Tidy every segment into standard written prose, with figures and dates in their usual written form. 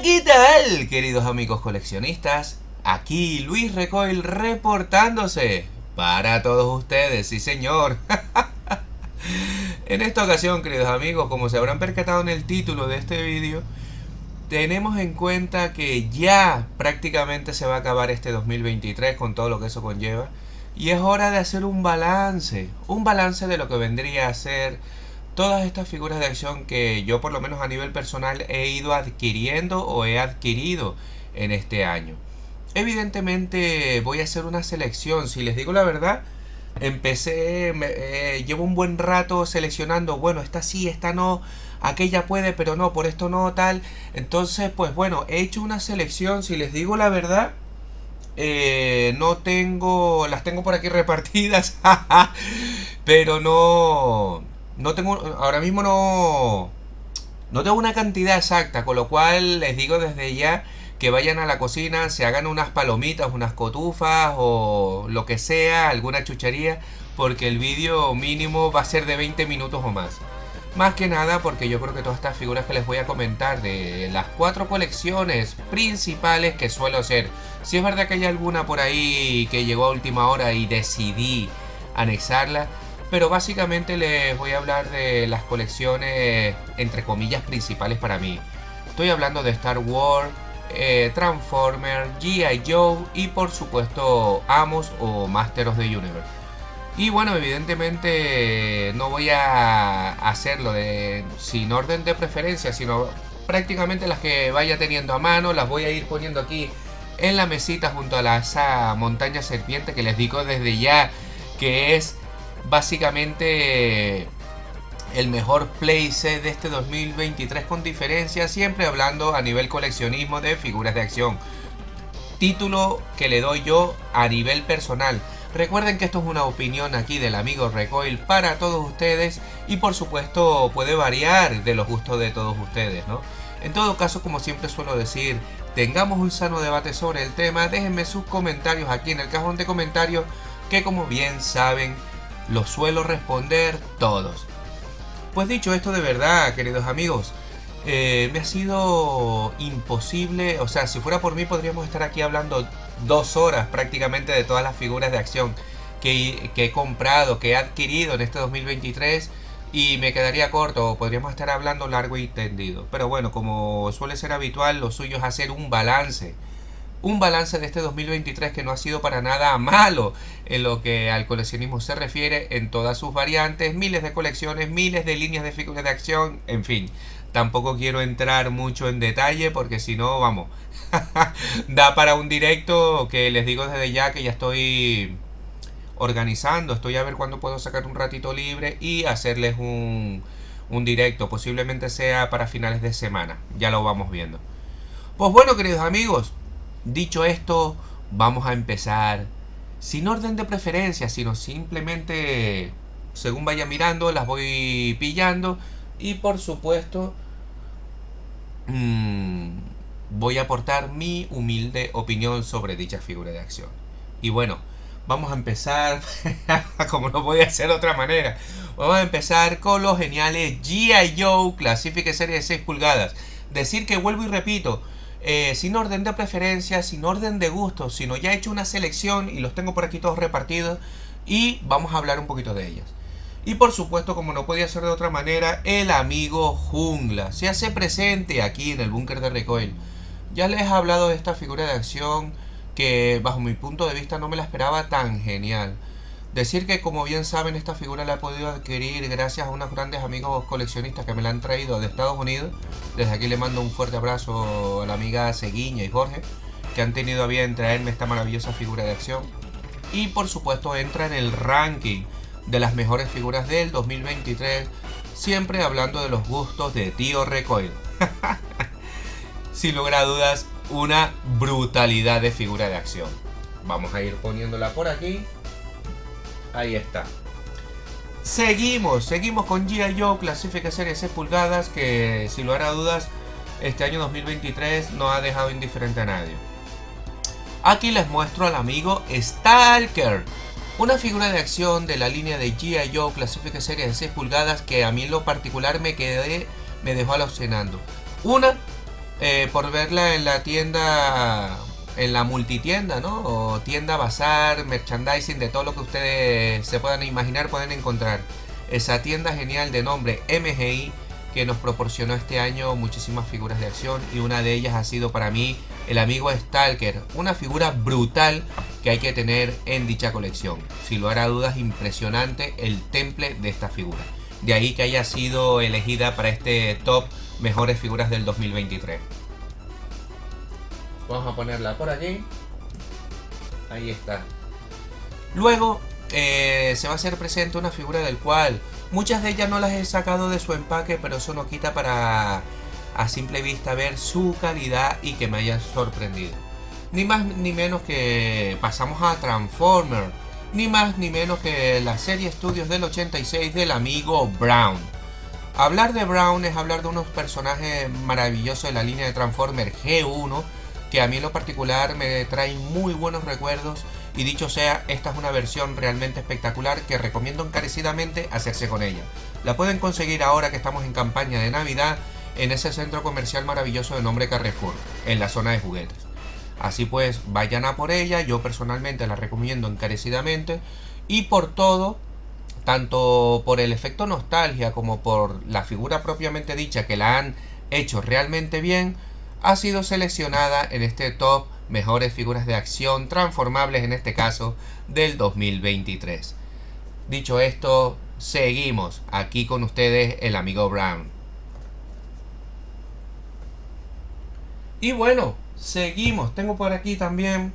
¿Qué tal, queridos amigos coleccionistas? Aquí Luis Recoil reportándose para todos ustedes, sí señor. En esta ocasión, queridos amigos, como se habrán percatado en el título de este vídeo, tenemos en cuenta que ya prácticamente se va a acabar este 2023 con todo lo que eso conlleva. Y es hora de hacer un balance de lo que vendría a ser todas estas figuras de acción que yo, por lo menos a nivel personal, he ido adquiriendo o he adquirido en este año. Evidentemente voy a hacer una selección. Si les digo la verdad, llevo un buen rato seleccionando, bueno, esta sí, esta no, aquella puede, pero no, por esto no, tal. Entonces, pues bueno, he hecho una selección. Si les digo la verdad, las tengo por aquí repartidas, pero no tengo, ahora mismo no tengo una cantidad exacta, con lo cual les digo desde ya que vayan a la cocina, se hagan unas palomitas, unas cotufas o lo que sea, alguna chuchería, porque el vídeo mínimo va a ser de 20 minutos o más. Más que nada porque yo creo que todas estas figuras que les voy a comentar de las 4 colecciones principales que suelo hacer, si es verdad que hay alguna por ahí que llegó a última hora y decidí anexarla, pero básicamente les voy a hablar de las colecciones entre comillas principales para mí. Estoy hablando de Star Wars, Transformers, G.I. Joe y por supuesto Amos o Masters of the Universe. Y bueno, evidentemente no voy a hacerlo sin orden de preferencia, sino prácticamente las que vaya teniendo a mano las voy a ir poniendo aquí en la mesita junto a esa montaña serpiente que les digo desde ya que es básicamente el mejor playset de este 2023 con diferencia, siempre hablando a nivel coleccionismo de figuras de acción. Título que le doy yo a nivel personal. Recuerden que esto es una opinión aquí del amigo Recoil para todos ustedes y por supuesto puede variar de los gustos de todos ustedes, ¿no? En todo caso, como siempre suelo decir, tengamos un sano debate sobre el tema, déjenme sus comentarios aquí en el cajón de comentarios que como bien saben los suelo responder todos. Pues dicho esto, de verdad, queridos amigos, me ha sido imposible, o sea, si fuera por mí podríamos estar aquí hablando 2 horas prácticamente de todas las figuras de acción que he comprado, que he adquirido en este 2023 y me quedaría corto, podríamos estar hablando largo y tendido. Pero bueno, como suele ser habitual, lo suyo es hacer un balance de este 2023 que no ha sido para nada malo en lo que al coleccionismo se refiere en todas sus variantes, miles de colecciones, miles de líneas de figuras de acción, en fin. Tampoco quiero entrar mucho en detalle porque si no, vamos, da para un directo que les digo desde ya que ya estoy organizando, estoy a ver cuándo puedo sacar un ratito libre y hacerles un directo, posiblemente sea para finales de semana, ya lo vamos viendo. Pues bueno, queridos amigos, dicho esto, vamos a empezar sin orden de preferencia, sino simplemente según vaya mirando, las voy pillando y por supuesto voy a aportar mi humilde opinión sobre dicha figura de acción. Y bueno, vamos a empezar, como no podía ser de otra manera, vamos a empezar con los geniales G.I. Joe Classific serie de 6 pulgadas. Decir que vuelvo y repito, sin orden de preferencia, sin orden de gusto, sino ya he hecho una selección y los tengo por aquí todos repartidos y vamos a hablar un poquito de ellas. Y por supuesto, como no podía ser de otra manera, el amigo Jungla se hace presente aquí en el búnker de Recoil. Ya les he hablado de esta figura de acción que bajo mi punto de vista no me la esperaba tan genial. Decir que como bien saben esta figura la he podido adquirir gracias a unos grandes amigos coleccionistas que me la han traído de Estados Unidos. Desde aquí le mando un fuerte abrazo a la amiga Seguiña y Jorge que han tenido a bien traerme esta maravillosa figura de acción. Y por supuesto entra en el ranking de las mejores figuras del 2023, siempre hablando de los gustos de tío Recoil. Sin lugar a dudas, una brutalidad de figura de acción. Vamos a ir poniéndola por aquí. Ahí está. Seguimos con G.I. Joe Classific serie 6 pulgadas que sin lugar a dudas este año 2023 no ha dejado indiferente a nadie. Aquí les muestro al amigo Stalker, una figura de acción de la línea de G.I. Joe Classific serie de 6 pulgadas que a mí en lo particular me dejó alucinando. Una, por verla en la tienda, en la multitienda, ¿no? O tienda bazar, merchandising, de todo lo que ustedes se puedan imaginar, pueden encontrar esa tienda genial de nombre MGI, que nos proporcionó este año muchísimas figuras de acción, y una de ellas ha sido para mí el amigo Stalker, una figura brutal que hay que tener en dicha colección. Sin lugar a dudas, impresionante el temple de esta figura. De ahí que haya sido elegida para este top mejores figuras del 2023. Vamos a ponerla por allí. Ahí está. Luego se va a hacer presente una figura del cual muchas de ellas no las he sacado de su empaque, pero eso no quita para a simple vista ver su calidad y que me haya sorprendido. Ni más ni menos que pasamos a Transformers, ni más ni menos que la serie Estudios del 86 del amigo Brown. Hablar de Brown es hablar de unos personajes maravillosos de la línea de Transformers G1, que a mí en lo particular me traen muy buenos recuerdos, y dicho sea, esta es una versión realmente espectacular que recomiendo encarecidamente hacerse con ella. La pueden conseguir ahora que estamos en campaña de Navidad en ese centro comercial maravilloso de nombre Carrefour, en la zona de juguetes. Así pues, vayan a por ella, yo personalmente la recomiendo encarecidamente, y por todo, tanto por el efecto nostalgia como por la figura propiamente dicha, que la han hecho realmente bien, ha sido seleccionada en este top mejores figuras de acción transformables, en este caso del 2023. Dicho esto, seguimos aquí con ustedes el amigo Brown. Y bueno, seguimos. Tengo por aquí también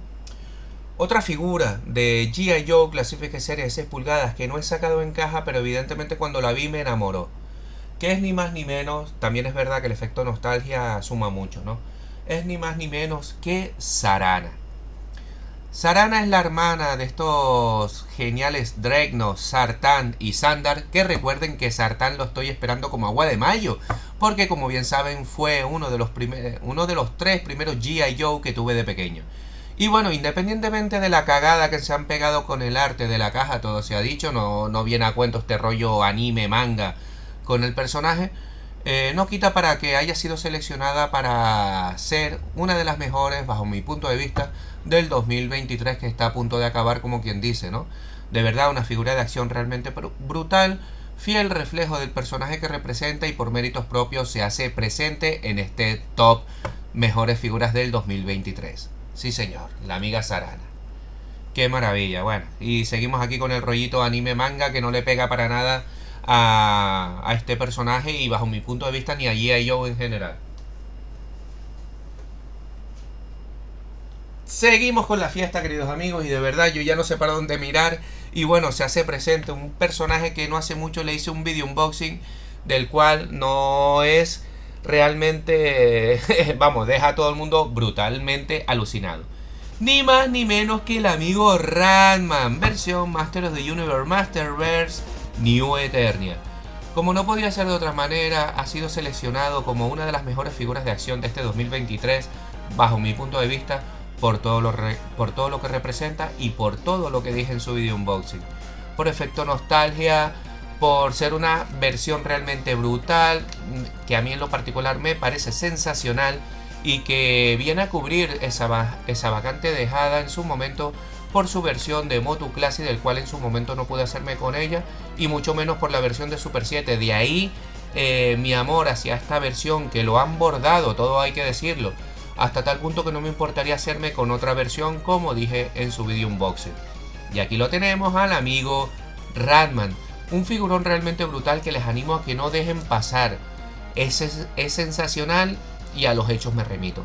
otra figura de G.I. Joe Classified Serie de 6 pulgadas que no he sacado en caja, pero evidentemente cuando la vi me enamoró. Que es ni más ni menos, también es verdad que el efecto nostalgia suma mucho, ¿no? Es ni más ni menos que Zarana. Zarana es la hermana de estos geniales Dreadnought, Zartan y Sandar, que recuerden que Zartan lo estoy esperando como agua de mayo, porque como bien saben fue uno de los 3 primeros G.I. Joe que tuve de pequeño. Y bueno, independientemente de la cagada que se han pegado con el arte de la caja, todo se ha dicho, no viene a cuento este rollo anime, manga con el personaje, no quita para que haya sido seleccionada para ser una de las mejores, bajo mi punto de vista, del 2023, que está a punto de acabar, como quien dice, ¿no? De verdad, una figura de acción realmente brutal, fiel reflejo del personaje que representa, y por méritos propios se hace presente en este top mejores figuras del 2023. Sí señor, la amiga Zarana. Qué maravilla. Bueno, y seguimos aquí con el rollito anime manga, que no le pega para nada a este personaje, y bajo mi punto de vista ni a G.I. Joe en general. Seguimos con la fiesta, queridos amigos, y de verdad yo ya no sé para dónde mirar. Y bueno, se hace presente un personaje que no hace mucho le hice un video unboxing, del cual no es realmente vamos, deja a todo el mundo brutalmente alucinado. Ni más ni menos que el amigo Ratman, versión Master of the Universe Masterverse New Eternia. Como no podía ser de otra manera, ha sido seleccionado como una de las mejores figuras de acción de este 2023, bajo mi punto de vista, por todo lo que representa y por todo lo que dije en su video unboxing. Por efecto nostalgia, por ser una versión realmente brutal, que a mí en lo particular me parece sensacional, y que viene a cubrir esa vacante dejada en su momento por su versión de Motu Classic, del cual en su momento no pude hacerme con ella, y mucho menos por la versión de Super 7. De ahí mi amor hacia esta versión, que lo han bordado, todo hay que decirlo, hasta tal punto que no me importaría hacerme con otra versión, como dije en su video unboxing. Y aquí lo tenemos al amigo Ratman, un figurón realmente brutal que les animo a que no dejen pasar. Es sensacional, y a los hechos me remito.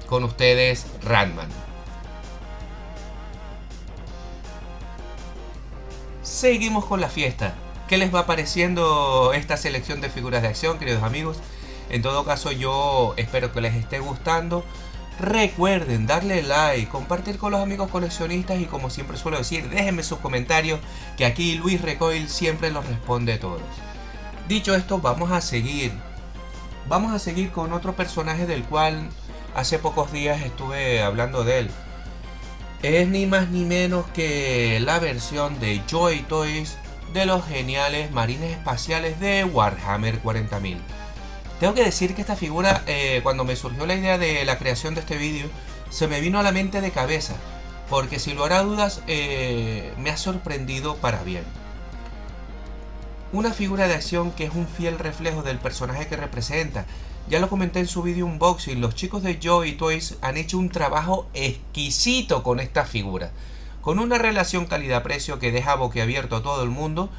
Con ustedes, Ratman. Seguimos con la fiesta. ¿Qué les va pareciendo esta selección de figuras de acción, queridos amigos? En todo caso, yo espero que les esté gustando. Recuerden darle like, compartir con los amigos coleccionistas, y como siempre suelo decir, déjenme sus comentarios, que aquí Luis Recoil siempre los responde a todos. Dicho esto, vamos a seguir con otro personaje del cual hace pocos días estuve hablando de él. Es ni más ni menos que la versión de Joy Toys de los geniales marines espaciales de Warhammer 40.000. Tengo que decir que esta figura, cuando me surgió la idea de la creación de este vídeo, se me vino a la mente de cabeza, porque sin lugar a dudas me ha sorprendido para bien. Una figura de acción que es un fiel reflejo del personaje que representa. Ya lo comenté en su vídeo unboxing, los chicos de Joy Toys han hecho un trabajo exquisito con esta figura, con una relación calidad-precio que deja boquiabierto a todo el mundo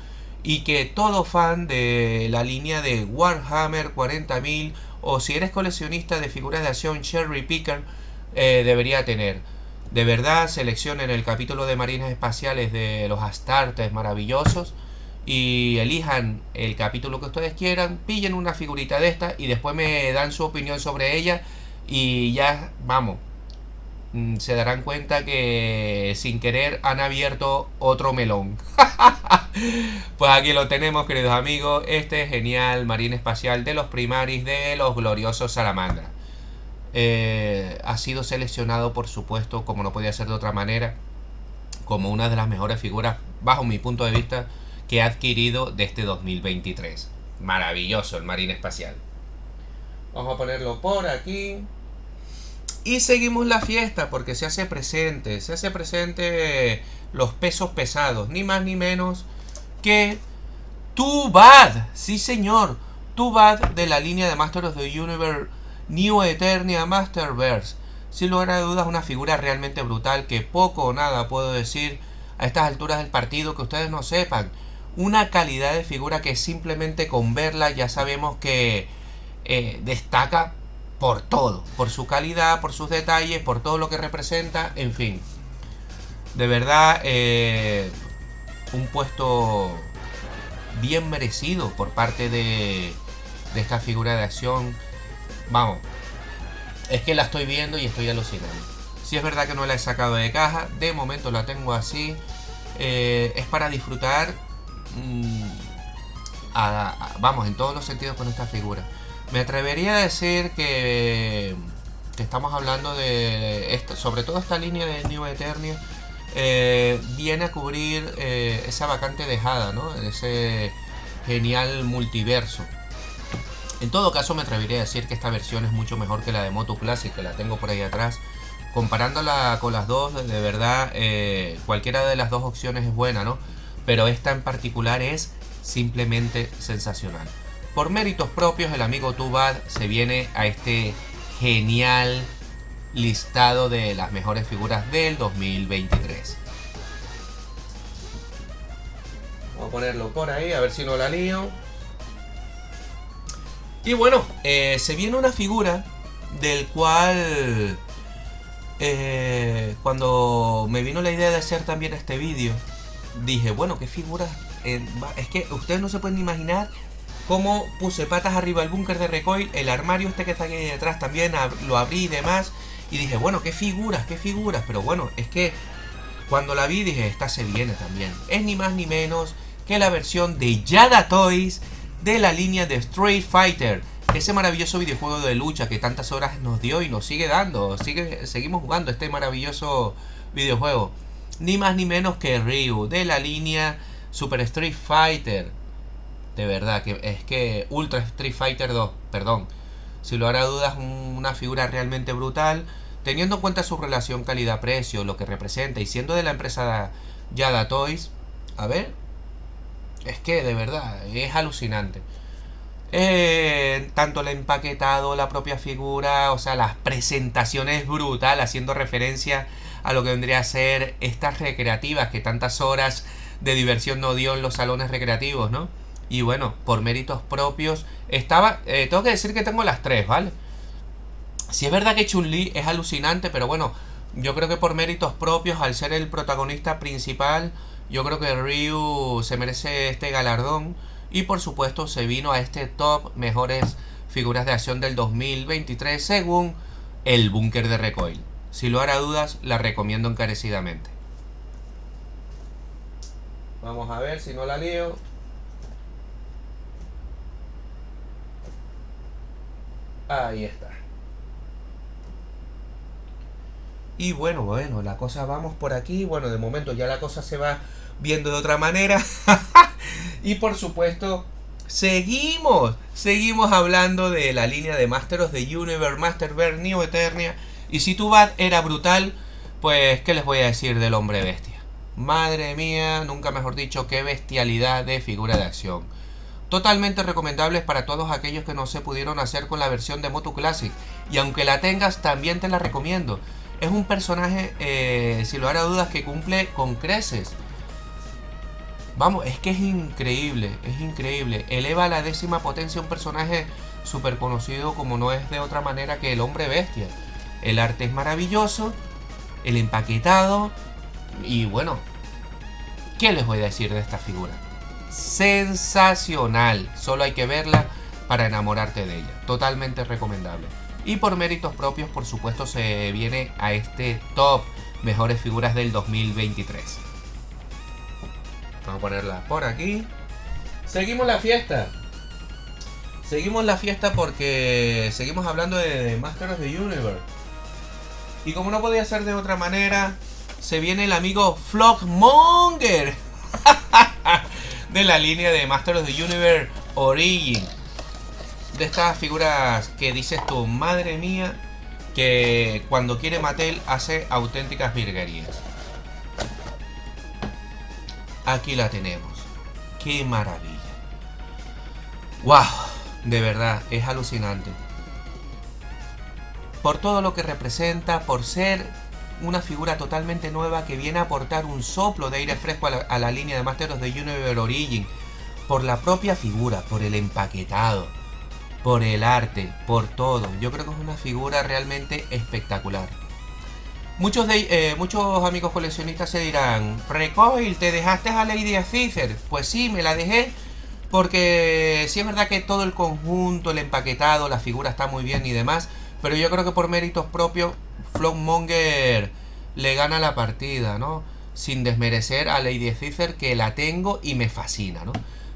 y que todo fan de la línea de Warhammer 40.000 o si eres coleccionista de figuras de acción Cherry Picker debería tener. De verdad, seleccionen el capítulo de Marines Espaciales de los Astartes maravillosos y elijan el capítulo que ustedes quieran, pillen una figurita de esta y después me dan su opinión sobre ella y ya, vamos, se darán cuenta que sin querer han abierto otro melón. Pues aquí lo tenemos, queridos amigos, este genial Marine Espacial de los Primaris de los gloriosos Salamandra. Ha sido seleccionado, por supuesto, como no podía ser de otra manera, como una de las mejores figuras, bajo mi punto de vista, que he adquirido de este 2023. Maravilloso el Marine Espacial. Vamos a ponerlo por aquí. Y seguimos la fiesta porque se hace presente los pesos pesados, ni más ni menos que Too-Bad. Sí señor, Too-Bad de la línea de Masters of the Universe New Eternia Masterverse. Sin lugar a dudas, una figura realmente brutal que poco o nada puedo decir a estas alturas del partido que ustedes no sepan. Una calidad de figura que simplemente con verla ya sabemos que destaca por todo, por su calidad, por sus detalles, por todo lo que representa, en fin. De verdad, un puesto bien merecido por parte de esta figura de acción. Vamos, es que la estoy viendo y estoy alucinando. Si es verdad que no la he sacado de caja, de momento la tengo así. Es para disfrutar, vamos, en todos los sentidos con esta figura. Me atrevería a decir que estamos hablando de esto, sobre todo esta línea de New Eternia, viene a cubrir esa vacante dejada, ¿no? Ese genial multiverso. En todo caso, me atrevería a decir que esta versión es mucho mejor que la de Motu Classic, que la tengo por ahí atrás. Comparándola con las dos, de verdad, cualquiera de las dos opciones es buena, ¿no? Pero esta en particular es simplemente sensacional. Por méritos propios, el amigo Too-Bad se viene a este genial listado de las mejores figuras del 2023. Vamos a ponerlo por ahí, a ver si no la lío. Y bueno, se viene una figura del cual cuando me vino la idea de hacer también este vídeo, dije, bueno, qué figura, es que ustedes no se pueden imaginar cómo puse patas arriba el búnker de recoil, el armario este que está aquí detrás también lo abrí y demás, y dije, bueno, qué figuras, pero bueno, es que cuando la vi dije, esta se viene también. Es ni más ni menos que la versión de Yada Toys de la línea de Street Fighter, ese maravilloso videojuego de lucha que tantas horas nos dio y nos sigue dando. Seguimos jugando este maravilloso videojuego. Ni más ni menos que Ryu de la línea Super Street Fighter. De verdad, que es que Ultra Street Fighter 2, perdón. Si lo hará dudas, una figura realmente brutal. Teniendo en cuenta su relación calidad-precio, lo que representa y siendo de la empresa Yada Toys, a ver, es que de verdad es alucinante. Tanto el empaquetado, la propia figura, o sea, las presentaciones brutal, haciendo referencia a lo que vendría a ser estas recreativas que tantas horas de diversión nos dio en los salones recreativos, ¿no? Y bueno, por méritos propios, tengo que decir que tengo las tres, ¿vale? Si es verdad que Chun-Li es alucinante, pero bueno, yo creo que por méritos propios, al ser el protagonista principal, yo creo que Ryu se merece este galardón. Y por supuesto se vino a este top mejores figuras de acción del 2023 según el búnker de recoil. Si lo hará dudas, la recomiendo encarecidamente. Vamos a ver si no la lío. Ahí está. Y bueno, la cosa, vamos por aquí. Bueno, de momento ya la cosa se va viendo de otra manera. Y por supuesto, seguimos hablando de la línea de Master of the Universe, Masterverse, Neo Eternia. Y si tu bat era brutal, pues ¿qué les voy a decir del hombre bestia? Madre mía, nunca mejor dicho, qué bestialidad de figura de acción. Totalmente recomendables para todos aquellos que no se pudieron hacer con la versión de Motu Classic. Y aunque la tengas, también te la recomiendo. Es un personaje, sin lugar a dudas, que cumple con creces. Vamos, es que es increíble, es increíble. Eleva a la 10ª potencia un personaje súper conocido como no es de otra manera que el hombre bestia. El arte es maravilloso, el empaquetado y bueno, ¿qué les voy a decir de esta figura? Sensacional, solo hay que verla para enamorarte de ella. Totalmente recomendable. Y por méritos propios, por supuesto, se viene a este top mejores figuras del 2023. Vamos a ponerla por aquí. Seguimos la fiesta. Seguimos la fiesta porque seguimos hablando de Master of the Universe. Y como no podía ser de otra manera, se viene el amigo Flockmonger de la línea de Master of the Universe Origin. De estas figuras que dices tú, madre mía, que cuando quiere Mattel hace auténticas virguerías. Aquí la tenemos. ¡Qué maravilla! ¡Wow! De verdad, es alucinante. Por todo lo que representa, por ser una figura totalmente nueva que viene a aportar un soplo de aire fresco a la línea de Master of the Universe Origin. Por la propia figura, por el empaquetado, por el arte, por todo. Yo creo que es una figura realmente espectacular. Muchos amigos coleccionistas se dirán, Recoil, ¿te dejaste a Lady Caesar? Pues sí, me la dejé, porque sí es verdad que todo el conjunto, el empaquetado, la figura está muy bien y demás, pero yo creo que por méritos propios, Flockmonger le gana la partida, ¿no? Sin desmerecer a Lady Caesar, que la tengo y me fascina, ¿no?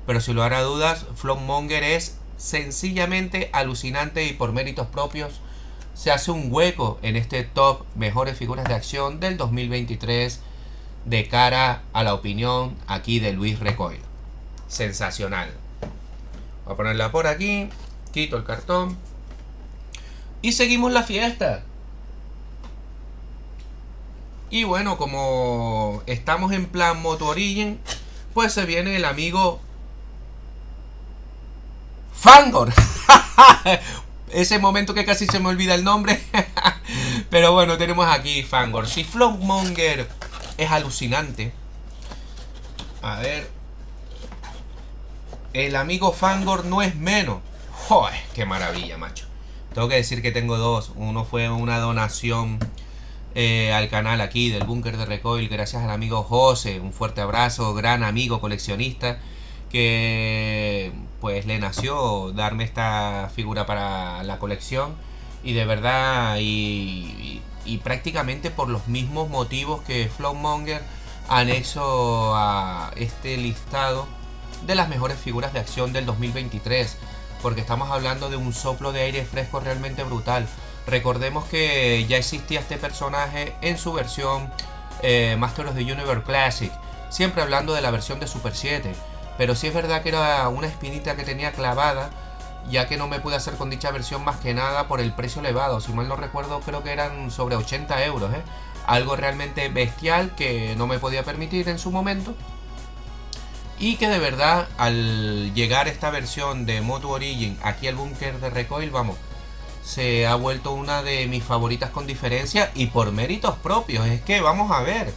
Pero sin lugar a dudas, Flockmonger es sencillamente alucinante y por méritos propios se hace un hueco en este top mejores figuras de acción del 2023 de cara a la opinión aquí de Luis Recoil. Sensacional. Voy a ponerla por aquí, quito el cartón y seguimos la fiesta. Y bueno, como estamos en plan Moto Origin, pues se viene el amigo Fangor. Ese momento que casi se me olvida el nombre. Pero bueno, tenemos aquí Fangor. Si Flockmonger es alucinante, a ver, el amigo Fangor no es menos. ¡Joder! ¡Qué maravilla, macho! Tengo que decir que tengo dos. Uno fue una donación al canal aquí del Búnker de Recoil, gracias al amigo José. Un fuerte abrazo, gran amigo coleccionista, que pues le nació darme esta figura para la colección. Y de verdad, y prácticamente por los mismos motivos que Flockmonger, anexo a este listado de las mejores figuras de acción del 2023, porque estamos hablando de un soplo de aire fresco realmente brutal. Recordemos que ya existía este personaje en su versión Master of the Universe Classic, siempre hablando de la versión de Super 7, pero sí es verdad que era una espinita que tenía clavada, ya que no me pude hacer con dicha versión más que nada por el precio elevado. Si mal no recuerdo, creo que eran sobre 80 euros, algo realmente bestial que no me podía permitir en su momento. Y que de verdad, al llegar esta versión de Moto Origin aquí al Búnker de Recoil, vamos, se ha vuelto una de mis favoritas con diferencia y por méritos propios. Es que vamos a ver,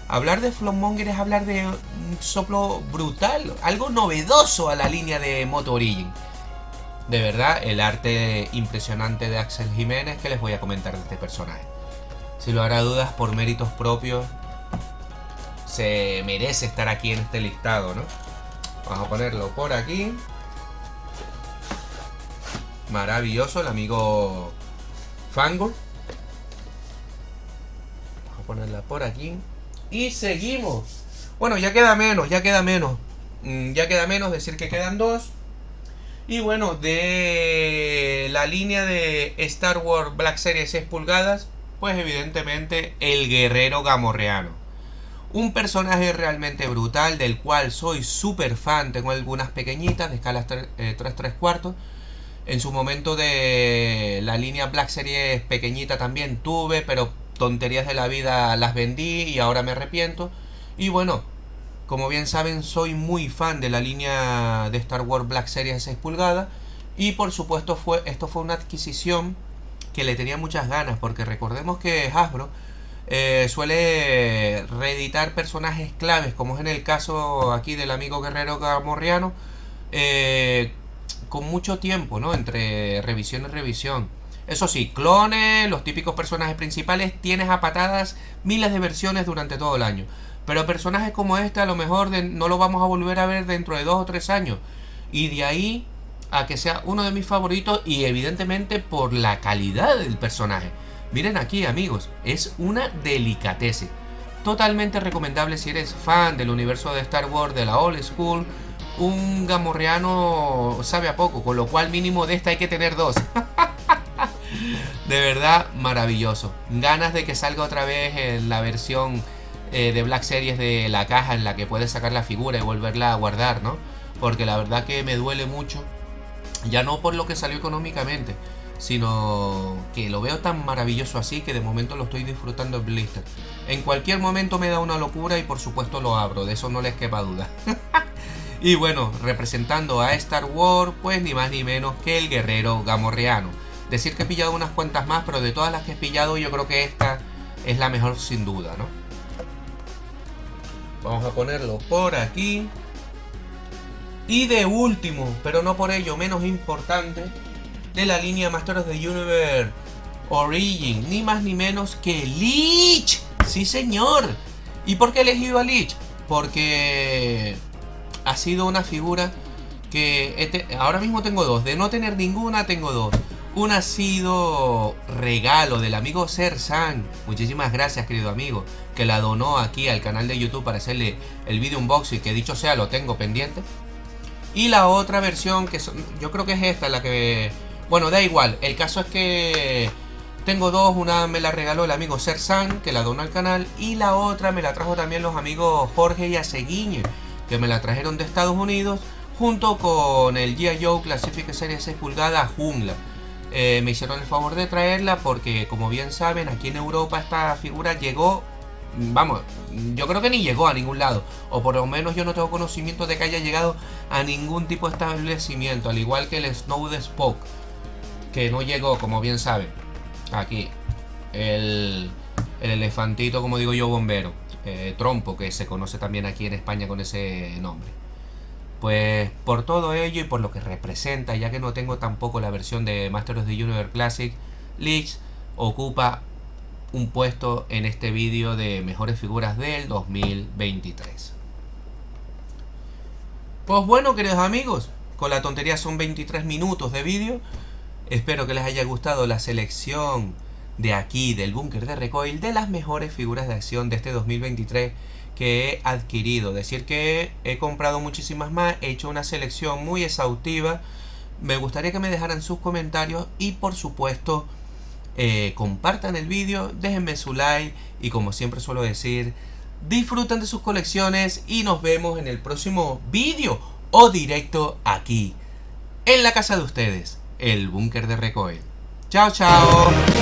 hablar de Flockmonger es hablar de un soplo brutal, algo novedoso a la línea de Moto Origin. De verdad, el arte impresionante de Axel Jiménez, que les voy a comentar de este personaje. Si lo hará dudas, por méritos propios, se merece estar aquí en este listado, ¿no? Vamos a ponerlo por aquí. Maravilloso, el amigo Fangor. Vamos a ponerla por aquí. Y seguimos. Bueno, ya queda menos. Ya queda menos decir que quedan dos. Y bueno, de la línea de Star Wars Black Series 6 pulgadas, pues evidentemente el guerrero gamorreano. Un personaje realmente brutal, del cual soy súper fan. Tengo algunas pequeñitas de escala 3/4. En su momento de la línea Black Series pequeñita también tuve, pero tonterías de la vida las vendí y ahora me arrepiento. Y bueno, como bien saben, soy muy fan de la línea de Star Wars Black Series de 6 pulgadas. Y por supuesto esto fue una adquisición que le tenía muchas ganas, porque recordemos que Hasbro suele reeditar personajes claves, como es en el caso aquí del amigo guerrero gamorreano, con mucho tiempo, ¿no? Entre revisión y revisión. Eso sí, clones, los típicos personajes principales, tienes a patadas miles de versiones durante todo el año. Pero personajes como este a lo mejor no lo vamos a volver a ver dentro de 2 o 3 años. Y de ahí a que sea uno de mis favoritos, y evidentemente por la calidad del personaje. Miren aquí, amigos, es una delicatese. Totalmente recomendable si eres fan del universo de Star Wars, de la old school. Un gamorreano sabe a poco, con lo cual mínimo de esta hay que tener 2. De verdad, maravilloso. Ganas de que salga otra vez en la versión de Black Series de la caja, en la que puedes sacar la figura y volverla a guardar, ¿no? Porque la verdad que me duele mucho, ya no por lo que salió económicamente, sino que lo veo tan maravilloso así que de momento lo estoy disfrutando en blister. En cualquier momento me da una locura y por supuesto lo abro, de eso no les quepa duda. Y bueno, representando a Star Wars, pues ni más ni menos que el guerrero gamorreano. Decir que he pillado unas cuantas más, pero de todas las que he pillado yo creo que esta es la mejor sin duda, ¿no? Vamos a ponerlo por aquí. Y de último, pero no por ello menos importante, de la línea Masters of the Universe Origin, ni más ni menos que Leech. Sí, señor. ¿Y por qué he elegido a Leech? Porque ha sido una figura que ahora mismo tengo 2. De no tener ninguna, tengo 2. Una ha sido regalo del amigo Ser San. Muchísimas gracias, querido amigo, que la donó aquí al canal de YouTube para hacerle el video unboxing, que dicho sea lo tengo pendiente. Y la otra versión, yo creo que es esta la que... Bueno, da igual. El caso es que tengo 2. Una me la regaló el amigo Ser San, que la donó al canal. Y la otra me la trajo también los amigos Jorge y Aceguiñe, que me la trajeron de Estados Unidos, junto con el G.I. Joe Classic Series 6 pulgadas Jungla. Me hicieron el favor de traerla porque, como bien saben, aquí en Europa esta figura llegó... Vamos, yo creo que ni llegó a ningún lado, o por lo menos yo no tengo conocimiento de que haya llegado a ningún tipo de establecimiento, al igual que el Snow the Spoke, que no llegó, como bien saben. Aquí el elefantito, como digo yo, bombero, trompo, que se conoce también aquí en España con ese nombre. Pues por todo ello y por lo que representa, ya que no tengo tampoco la versión de Masters of the Universe Classic, Leech ocupa un puesto en este vídeo de mejores figuras del 2023. Pues bueno, queridos amigos, con la tontería son 23 minutos de vídeo. Espero que les haya gustado la selección de aquí, del búnker de Recoil, de las mejores figuras de acción de este 2023 que he adquirido. Decir que he comprado muchísimas más, he hecho una selección muy exhaustiva. Me gustaría que me dejaran sus comentarios y por supuesto compartan el vídeo, déjenme su like y, como siempre suelo decir, disfruten de sus colecciones y nos vemos en el próximo vídeo o directo aquí en la casa de ustedes, el búnker de Recoil. Chao, chao.